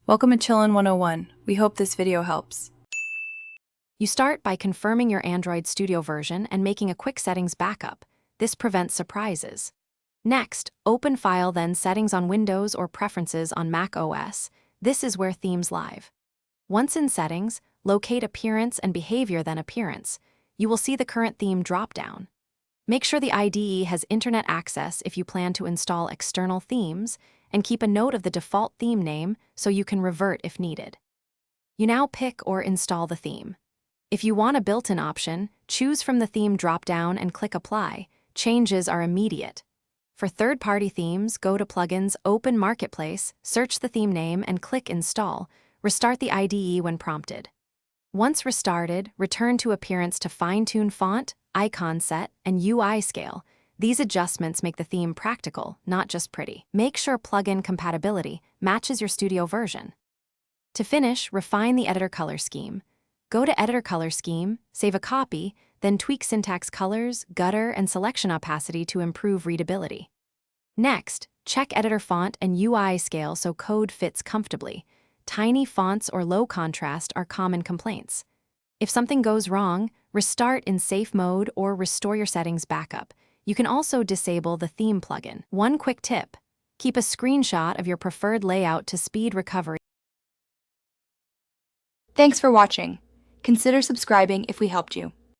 Welcome to Chillin' 101. We hope this video helps. You start by confirming your Android Studio version and making a quick settings backup. This prevents surprises. Next, open File, then Settings on Windows or Preferences on Mac OS. This is where themes live. Once in Settings, locate Appearance and Behavior, then Appearance. You will see the current theme drop-down. Make sure the IDE has internet access if you plan to install external themes, and keep a note of the default theme name so you can revert if needed. You now pick or install the theme. If you want a built-in option, choose from the theme drop-down and click Apply. Changes are immediate. For third-party themes, go to Plugins, open Marketplace, search the theme name, and click Install. Restart the IDE when prompted. Once restarted, return to Appearance to fine-tune font, icon set, and UI scale. These adjustments make the theme practical, not just pretty. Make sure plugin compatibility matches your studio version. To finish, refine the editor color scheme. Go to Editor Color Scheme, save a copy, then tweak syntax colors, gutter, and selection opacity to improve readability. Next, check editor font and UI scale so code fits comfortably. Tiny fonts or low contrast are common complaints. If something goes wrong, restart in safe mode or restore your settings backup. You can also disable the theme plugin. One quick tip: keep a screenshot of your preferred layout to speed recovery. Thanks for watching. Consider subscribing if we helped you.